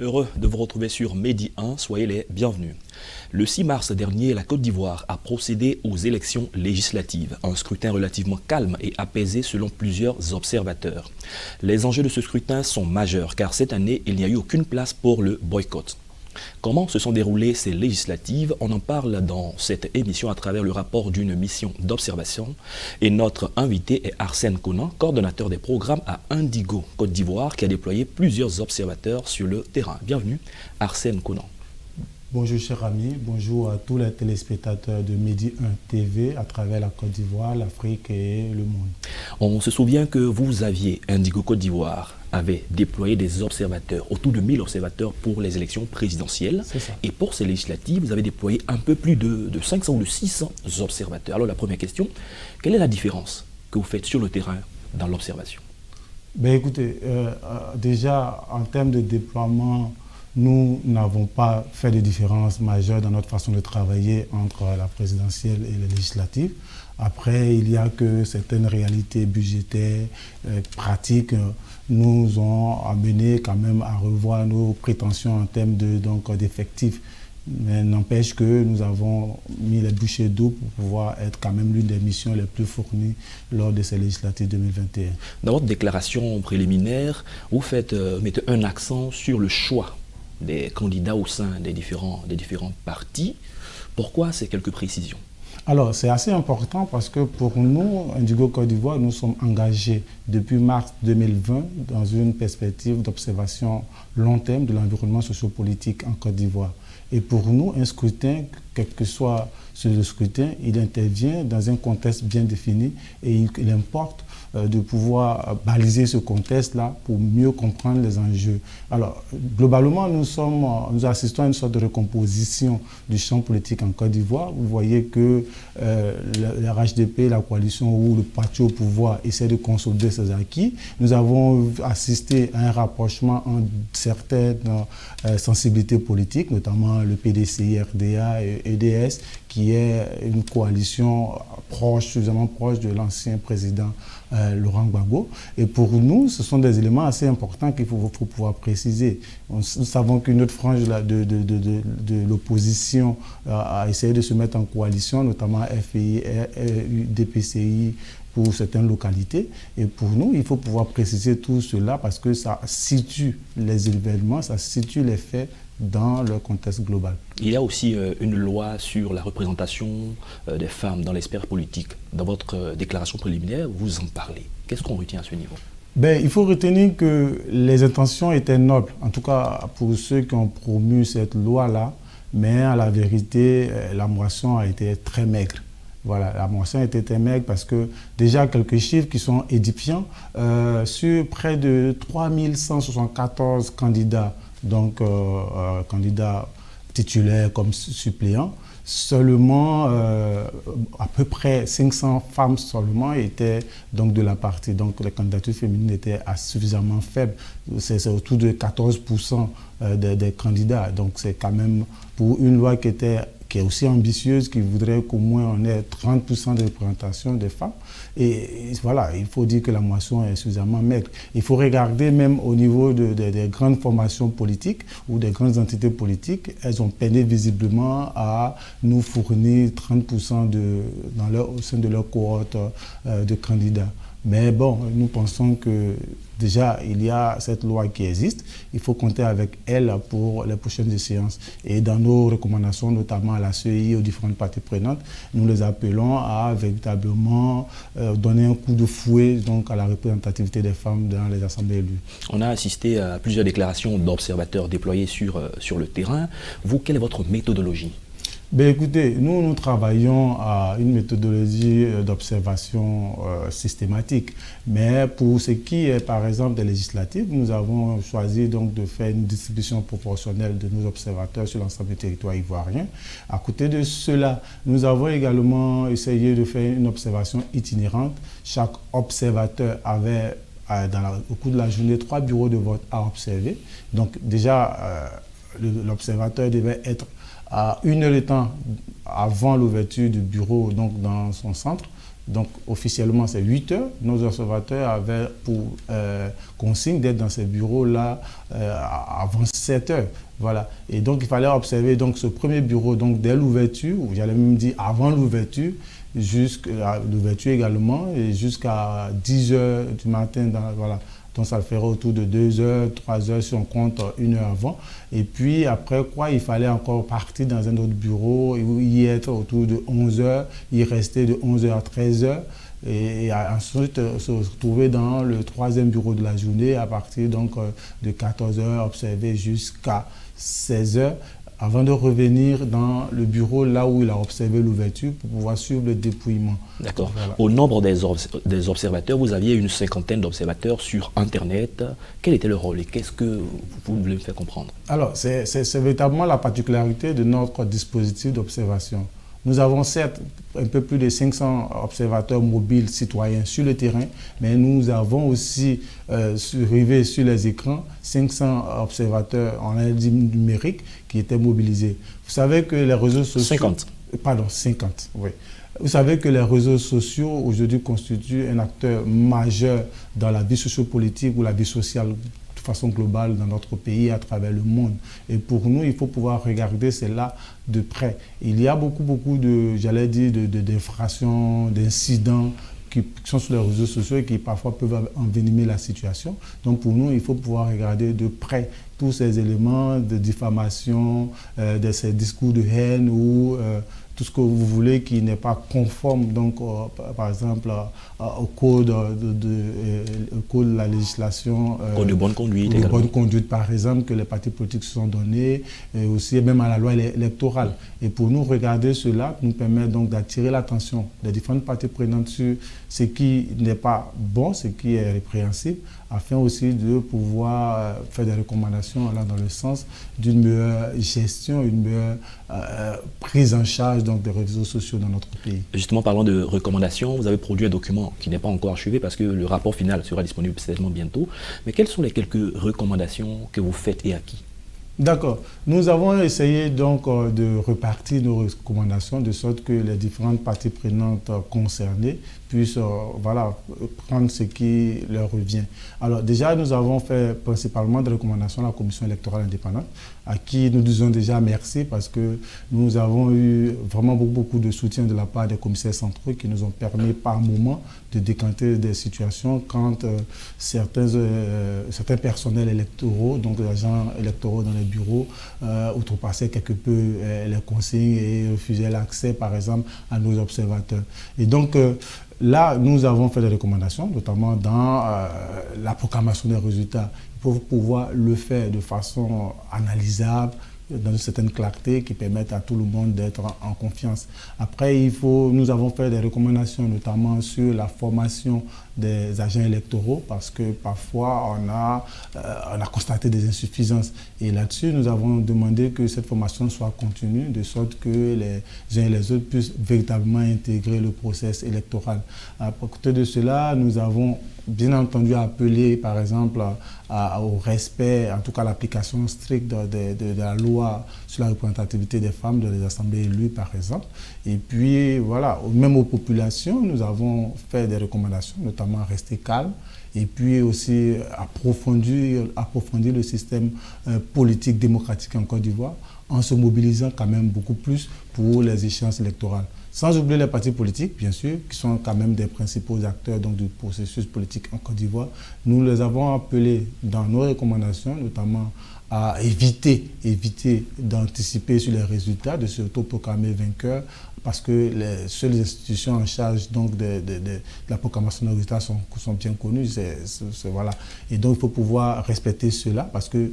Heureux de vous retrouver sur Medi 1, soyez les bienvenus. Le 6 mars dernier, la Côte d'Ivoire a procédé aux élections législatives, un scrutin relativement calme et apaisé selon plusieurs observateurs. Les enjeux de ce scrutin sont majeurs car cette année, il n'y a eu aucune place pour le boycott. Comment se sont déroulées ces législatives? On en parle dans cette émission à travers le rapport d'une mission d'observation. Et notre invité est Arsène Conan, coordonnateur des programmes à Indigo Côte d'Ivoire, qui a déployé plusieurs observateurs sur le terrain. Bienvenue, Arsène Conan. Bonjour cher ami, bonjour à tous les téléspectateurs de Medi 1 TV à travers la Côte d'Ivoire, l'Afrique et le monde. On se souvient que vous aviez, Indigo Côte d'Ivoire, avait déployé des observateurs, autour de 1000 observateurs pour les élections présidentielles. Et pour ces législatives, vous avez déployé un peu plus de 500 ou de 600 observateurs. Alors la première question, quelle est la différence que vous faites sur le terrain dans l'observation? Écoutez, déjà en termes de déploiement, nous n'avons pas fait de différence majeure dans notre façon de travailler entre la présidentielle et les législatives. Après, il y a que certaines réalités budgétaires, pratiques, nous ont amené quand même à revoir nos prétentions en termes d'effectifs. Mais n'empêche que nous avons mis les bouchées doubles pour pouvoir être quand même l'une des missions les plus fournies lors de ces législatives 2021. Dans votre déclaration préliminaire, vous mettez un accent sur le choix des candidats au sein des différents partis. Pourquoi ces quelques précisions? Alors, c'est assez important parce que pour nous, Indigo Côte d'Ivoire, nous sommes engagés depuis mars 2020 dans une perspective d'observation long terme de l'environnement sociopolitique en Côte d'Ivoire. Et pour nous, un scrutin, quel que soit ce scrutin, il intervient dans un contexte bien défini et il importe de pouvoir baliser ce contexte-là pour mieux comprendre les enjeux. Alors, globalement, nous assistons à une sorte de recomposition du champ politique en Côte d'Ivoire. Vous voyez que le RHDP, la coalition ou le parti au pouvoir essaie de consolider ses acquis. Nous avons assisté à un rapprochement entre certaines sensibilités politiques, notamment le PDCI, RDA et EDS, qui est une coalition suffisamment proche de l'ancien président Laurent Gbagbo. Et pour nous, ce sont des éléments assez importants qu'il faut pouvoir préciser. Nous savons qu'une autre frange de l'opposition a essayé de se mettre en coalition, notamment FI, DPCI, pour certaines localités. Et pour nous, il faut pouvoir préciser tout cela parce que ça situe les événements, ça situe les faits dans le contexte global. Il y a aussi une loi sur la représentation des femmes dans les sphères politiques. Dans votre déclaration préliminaire, vous en parlez. Qu'est-ce qu'on retient à ce niveau? Il faut retenir que les intentions étaient nobles, en tout cas pour ceux qui ont promu cette loi-là, mais à la vérité, la moisson a été très maigre. Voilà, la moisson était très maigre parce que déjà quelques chiffres qui sont édifiants, sur près de 3174 candidats, donc candidats titulaires comme suppléants, seulement à peu près 500 femmes seulement étaient donc de la partie. Donc les candidatures féminines étaient suffisamment faibles. C'est autour de 14% des candidats. Donc c'est quand même pour une loi qui est aussi ambitieuse, qui voudrait qu'au moins on ait 30% de représentation des femmes. Et voilà, il faut dire que la moisson est suffisamment maigre. Il faut regarder même au niveau des grandes formations politiques ou des grandes entités politiques, elles ont peiné visiblement à nous fournir 30% au sein de leur cohorte de candidats. Mais bon, nous pensons que déjà, il y a cette loi qui existe. Il faut compter avec elle pour les prochaines séances. Et dans nos recommandations, notamment à la CEI, aux différentes parties prenantes, nous les appelons à véritablement donner un coup de fouet donc, à la représentativité des femmes dans les assemblées élues. On a assisté à plusieurs déclarations d'observateurs déployés sur le terrain. Vous, quelle est votre méthodologie? Écoutez, nous travaillons à une méthodologie d'observation systématique. Mais pour ce qui est, par exemple, des législatives, nous avons choisi donc de faire une distribution proportionnelle de nos observateurs sur l'ensemble du territoire ivoirien. À côté de cela, nous avons également essayé de faire une observation itinérante. Chaque observateur avait, au cours de la journée, 3 bureaux de vote à observer. Donc déjà, l'observateur devait être à 1 heure de temps avant l'ouverture du bureau donc dans son centre. Donc officiellement c'est 8 heures. Nos observateurs avaient pour consigne d'être dans ces bureaux-là avant 7 heures. Voilà. Et donc il fallait observer donc, ce premier bureau donc, dès l'ouverture, ou j'allais même dire avant l'ouverture, jusqu'à l'ouverture également, et jusqu'à 10 heures du matin. Voilà. Donc ça le ferait autour de 2 heures, 3 heures si on compte 1 heure avant. Et puis après quoi, il fallait encore partir dans un autre bureau, y être autour de 11 heures, y rester de 11 heures à 13 heures. Et ensuite se retrouver dans le troisième bureau de la journée à partir donc, de 14 heures, observer jusqu'à 16 heures. Avant de revenir dans le bureau là où il a observé l'ouverture pour pouvoir suivre le dépouillement. D'accord. Voilà. Au nombre des observateurs, vous aviez une 50aine d'observateurs sur Internet. Quel était leur rôle et qu'est-ce que vous voulez me faire comprendre? Alors, c'est véritablement la particularité de notre dispositif d'observation. Nous avons certes un peu plus de 500 observateurs mobiles citoyens sur le terrain, mais nous avons aussi rivés sur les écrans 500 observateurs en numérique qui étaient mobilisés. Vous savez que les réseaux sociaux... 50. Pardon, 50, oui. Vous savez que les réseaux sociaux aujourd'hui constituent un acteur majeur dans la vie sociopolitique ou la vie sociale de façon globale dans notre pays et à travers le monde. Et pour nous, il faut pouvoir regarder cela de près. Il y a beaucoup de, j'allais dire, d'infractions, d'incidents qui sont sur les réseaux sociaux et qui parfois peuvent envenimer la situation. Donc pour nous, il faut pouvoir regarder de près tous ces éléments de diffamation, de ces discours de haine ou tout ce que vous voulez qui n'est pas conforme, donc, par exemple, au code de la législation. Code de bonne conduite également. Bonne conduite, par exemple, que les partis politiques se sont donnés, et aussi même à la loi électorale. Et pour nous, regarder cela nous permet donc d'attirer l'attention des différentes parties prenantes sur ce qui n'est pas bon, ce qui est répréhensible, afin aussi de pouvoir faire des recommandations allant dans le sens d'une meilleure gestion, une meilleure prise en charge donc, des réseaux sociaux dans notre pays. Justement, parlant de recommandations, vous avez produit un document qui n'est pas encore archivé parce que le rapport final sera disponible certainement bientôt. Mais quelles sont les quelques recommandations que vous faites et à qui? D'accord. Nous avons essayé donc de repartir nos recommandations de sorte que les différentes parties prenantes concernées puissent voilà, prendre ce qui leur revient. Alors déjà, nous avons fait principalement des recommandations à la Commission électorale indépendante, à qui nous disons déjà merci parce que nous avons eu vraiment beaucoup de soutien de la part des commissaires centraux qui nous ont permis par moment de décanter des situations quand certains personnels électoraux, donc les agents électoraux dans les bureaux, outrepassaient quelque peu les consignes et refusaient l'accès, par exemple, à nos observateurs. Et donc, là, nous avons fait des recommandations, notamment dans la proclamation des résultats. Il faut pouvoir le faire de façon analysable, dans une certaine clarté qui permettent à tout le monde d'être en confiance. Après, nous avons fait des recommandations, notamment sur la formation des agents électoraux, parce que parfois on a constaté des insuffisances. Et là-dessus, nous avons demandé que cette formation soit continue, de sorte que les uns et les autres puissent véritablement intégrer le processus électoral. À côté de cela, nous avons bien entendu appelé, par exemple, au respect, en tout cas l'application stricte de la loi sur la représentativité des femmes dans les assemblées élues, par exemple. Et puis, voilà, même aux populations, nous avons fait des recommandations, notamment rester calme, et puis aussi approfondir le système politique démocratique en Côte d'Ivoire, en se mobilisant quand même beaucoup plus pour les échéances électorales. Sans oublier les partis politiques, bien sûr, qui sont quand même des principaux acteurs donc, du processus politique en Côte d'Ivoire. Nous les avons appelés dans nos recommandations, notamment à éviter d'anticiper sur les résultats, de se autoproclamer vainqueur, parce que les seules institutions en charge donc, de la proclamation des résultats sont bien connues. Voilà. Et donc il faut pouvoir respecter cela, parce qu'ils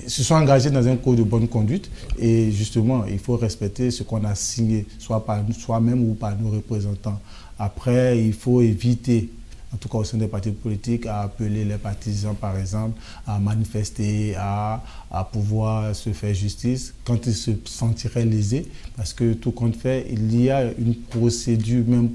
se sont engagés dans un code de bonne conduite, et justement, il faut respecter ce qu'on a signé, soit par soi-même ou par nos représentants. Après, il faut éviter en tout cas au sein des partis politiques, a appelé les partisans, par exemple, à manifester, à pouvoir se faire justice quand ils se sentiraient lésés, parce que tout compte fait, il y a une procédure même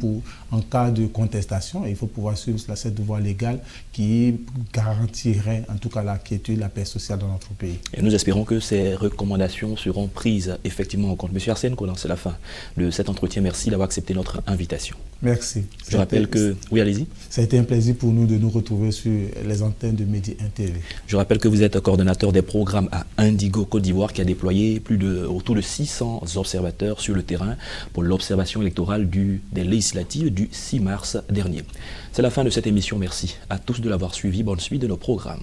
en cas de contestation, et il faut pouvoir suivre cette voie légale qui garantirait en tout cas la quiétude, la paix sociale dans notre pays. Et nous espérons que ces recommandations seront prises effectivement en compte. Monsieur Arsène Konan, c'est la fin de cet entretien. Merci d'avoir accepté notre invitation. Merci. Je rappelle que... Oui, allez-y. Ça a été un plaisir pour nous de nous retrouver sur les antennes de Medi 1 TV. Je rappelle que vous êtes coordonnateur des programmes à Indigo Côte d'Ivoire qui a déployé autour de 600 observateurs sur le terrain pour l'observation électorale des législatives du 6 mars dernier. C'est la fin de cette émission. Merci à tous de l'avoir suivi. Bonne suite de nos programmes.